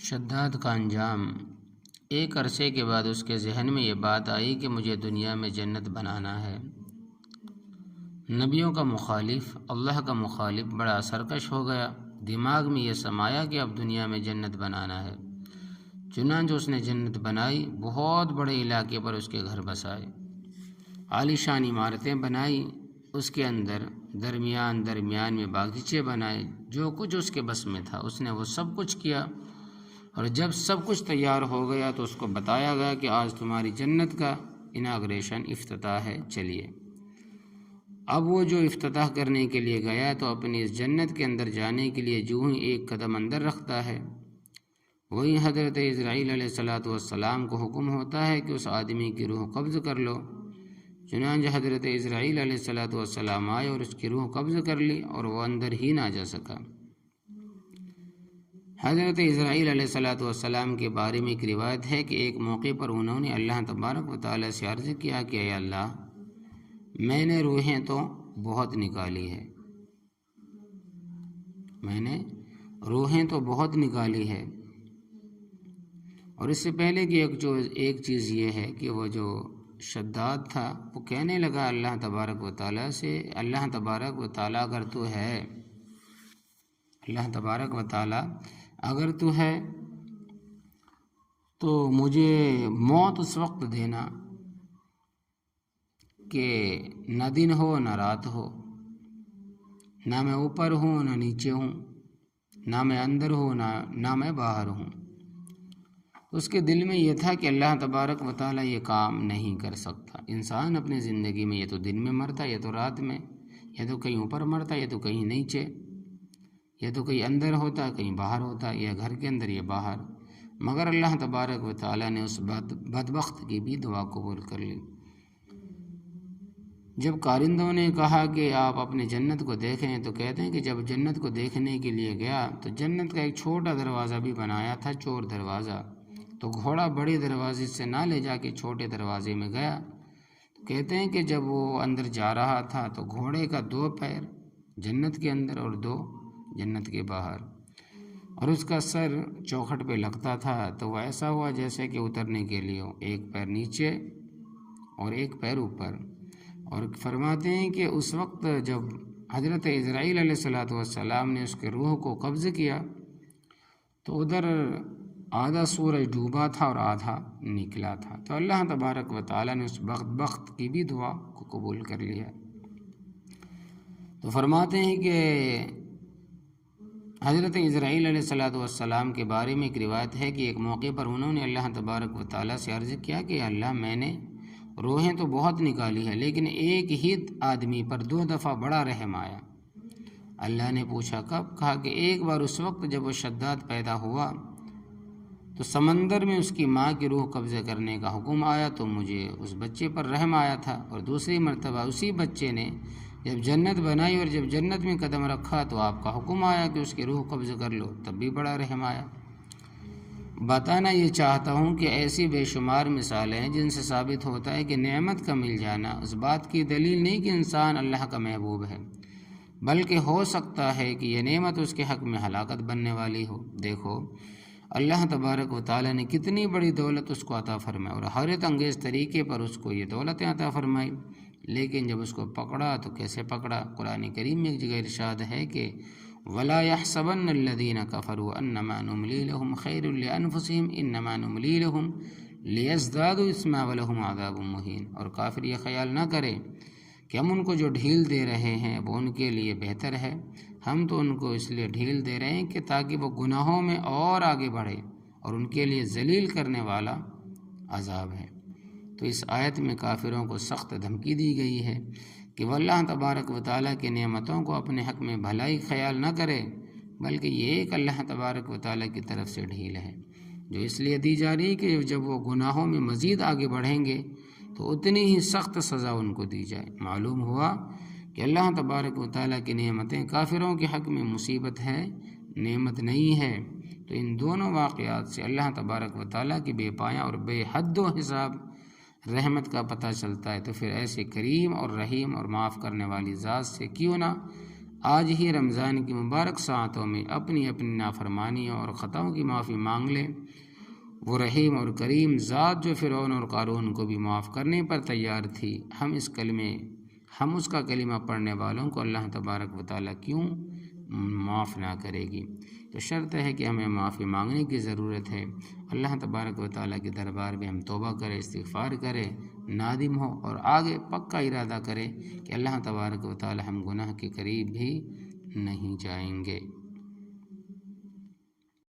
شداد کا انجام۔ ایک عرصے کے بعد اس کے ذہن میں یہ بات آئی کہ مجھے دنیا میں جنت بنانا ہے۔ نبیوں کا مخالف، اللہ کا مخالف بڑا سرکش ہو گیا۔ دماغ میں یہ سمایا کہ اب دنیا میں جنت بنانا ہے۔ چنانچہ اس نے جنت بنائی، بہت بڑے علاقے پر اس کے گھر بسائے، عالیشان عمارتیں بنائی، اس کے اندر درمیان میں باغیچے بنائے۔ جو کچھ اس کے بس میں تھا اس نے وہ سب کچھ کیا، اور جب سب کچھ تیار ہو گیا تو اس کو بتایا گیا کہ آج تمہاری جنت کا اناگریشن، افتتاح ہے، چلیے۔ اب وہ جو افتتاح کرنے کے لیے گیا تو اپنی اس جنت کے اندر جانے کے لیے جو ہی ایک قدم اندر رکھتا ہے، وہی حضرت عزرائیل علیہ السلام کو حکم ہوتا ہے کہ اس آدمی کی روح قبض کر لو۔ چنانچہ حضرت عزرائیل علیہ السلام آئے اور اس کی روح قبض کر لی، اور وہ اندر ہی نہ جا سکا۔ حضرت عزرائیل علیہ السلام کے بارے میں ایک روایت ہے کہ ایک موقع پر انہوں نے اللہ تبارک و تعالیٰ سے عرض کیا کہ اے اللہ، میں نے روحیں تو بہت نکالی ہے، اور اس سے پہلے کہ ایک چیز یہ ہے کہ وہ جو شداد تھا وہ کہنے لگا اللہ تبارک و تعالیٰ سے، اللہ تبارک و تعالیٰ اگر تو ہے، اللہ تبارک و تعالیٰ اگر تو ہے تو مجھے موت اس وقت دینا کہ نہ دن ہو نہ رات ہو، نہ میں اوپر ہوں نہ نیچے ہوں، نہ میں اندر ہوں نہ میں باہر ہوں۔ اس کے دل میں یہ تھا کہ اللہ تبارک و تعالیٰ یہ کام نہیں کر سکتا۔ انسان اپنی زندگی میں یا تو دن میں مرتا، یا تو رات میں، یا تو کہیں اوپر مرتا، یا تو کہیں نیچے، یا تو کہیں اندر ہوتا کہیں باہر ہوتا، یا گھر کے اندر یا باہر، مگر اللہ تبارک و تعالیٰ نے اس بدبخت کی بھی دعا قبول کر لی۔ جب کارندوں نے کہا کہ آپ اپنے جنت کو دیکھیں تو کہتے ہیں کہ جب جنت کو دیکھنے کے لیے گیا تو جنت کا ایک چھوٹا دروازہ بھی بنایا تھا، چور دروازہ، تو گھوڑا بڑے دروازے سے نہ لے جا کے چھوٹے دروازے میں گیا۔ تو کہتے ہیں کہ جب وہ اندر جا رہا تھا تو گھوڑے کا 2 پیر جنت کے اندر اور 2 جنت کے باہر، اور اس کا سر چوکھٹ پہ لگتا تھا، تو وہ ایسا ہوا جیسے کہ اترنے کے لیے ایک پیر نیچے اور ایک پیر اوپر۔ اور فرماتے ہیں کہ اس وقت جب حضرت عزرائیل علیہ السلام نے اس کے روح کو قبض کیا تو ادھر آدھا سورج ڈوبا تھا اور آدھا نکلا تھا، تو اللہ تبارک و تعالیٰ نے اس بدبخت کی بھی دعا کو قبول کر لیا۔ تو فرماتے ہیں کہ حضرت عزرائیل علیہ السلام کے بارے میں ایک روایت ہے کہ ایک موقع پر انہوں نے اللہ تبارک و تعالیٰ سے عرض کیا کہ اللہ، میں نے روحیں تو بہت نکالی ہے، لیکن ایک ہی آدمی پر 2 دفعہ بڑا رحم آیا۔ اللہ نے پوچھا کب؟ کہا کہ ایک بار اس وقت جب وہ شداد پیدا ہوا تو سمندر میں اس کی ماں کی روح قبضہ کرنے کا حکم آیا تو مجھے اس بچے پر رحم آیا تھا، اور دوسری مرتبہ اسی بچے نے جب جنت بنائی اور جب جنت میں قدم رکھا تو آپ کا حکم آیا کہ اس کی روح قبض کر لو، تب بھی بڑا رحم آیا۔ بتانا یہ چاہتا ہوں کہ ایسی بے شمار مثالیں ہیں جن سے ثابت ہوتا ہے کہ نعمت کا مل جانا اس بات کی دلیل نہیں کہ انسان اللہ کا محبوب ہے، بلکہ ہو سکتا ہے کہ یہ نعمت اس کے حق میں ہلاکت بننے والی ہو۔ دیکھو اللہ تبارک و تعالیٰ نے کتنی بڑی دولت اس کو عطا فرمائی، اور حیرت انگیز طریقے پر اس کو یہ دولتیں عطا فرمائی، لیکن جب اس کو پکڑا تو کیسے پکڑا؟ قرآن کریم میں ایک جگہ ارشاد ہے کہ وَلَا يَحْسَبَنَّ الَّذِينَ كَفَرُوا أَنَّمَا نُمْلِي لَهُمْ خَيْرٌ لِأَنفُسِهِمْ إِنَّمَا نُمْلِي لَهُمْ لِيَزْدَادُوا إِثْمًا وَلَهُمْ عَذَابٌ مُهِينٌ۔ اور کافر یہ خیال نہ کرے کہ ہم ان کو جو ڈھیل دے رہے ہیں وہ ان کے لیے بہتر ہے، ہم تو ان کو اس لیے ڈھیل دے رہے ہیں کہ تاکہ وہ گناہوں میں اور آگے بڑھے، اور ان کے لیے ذلیل کرنے والا عذاب ہے۔ تو اس آیت میں کافروں کو سخت دھمکی دی گئی ہے کہ وہ اللہ تبارک و تعالیٰ کی نعمتوں کو اپنے حق میں بھلائی خیال نہ کرے، بلکہ یہ ایک اللہ تبارک و تعالیٰ کی طرف سے ڈھیل ہے جو اس لیے دی جا رہی ہے کہ جب وہ گناہوں میں مزید آگے بڑھیں گے تو اتنی ہی سخت سزا ان کو دی جائے۔ معلوم ہوا کہ اللہ تبارک و تعالیٰ کی نعمتیں کافروں کے حق میں مصیبت ہے، نعمت نہیں ہے۔ تو ان دونوں واقعات سے اللہ تبارک و تعالیٰ کی بے پایہ اور بے حد و حساب رحمت کا پتہ چلتا ہے، تو پھر ایسے کریم اور رحیم اور معاف کرنے والی ذات سے کیوں نہ آج ہی رمضان کی مبارک ساعتوں میں اپنی اپنی نافرمانیوں اور خطاؤں کی معافی مانگ لیں۔ وہ رحیم اور کریم ذات جو فرعون اور قارون کو بھی معاف کرنے پر تیار تھی، ہم اس کا کلمہ پڑھنے والوں کو اللہ تبارک و تعالیٰ کیوں معاف نہ کرے گی؟ تو شرط ہے کہ ہمیں معافی مانگنے کی ضرورت ہے۔ اللہ تبارک و تعالیٰ کے دربار میں ہم توبہ کریں، استغفار کریں، نادم ہو اور آگے پکا ارادہ کریں کہ اللہ تبارک و تعالیٰ ہم گناہ کے قریب بھی نہیں جائیں گے۔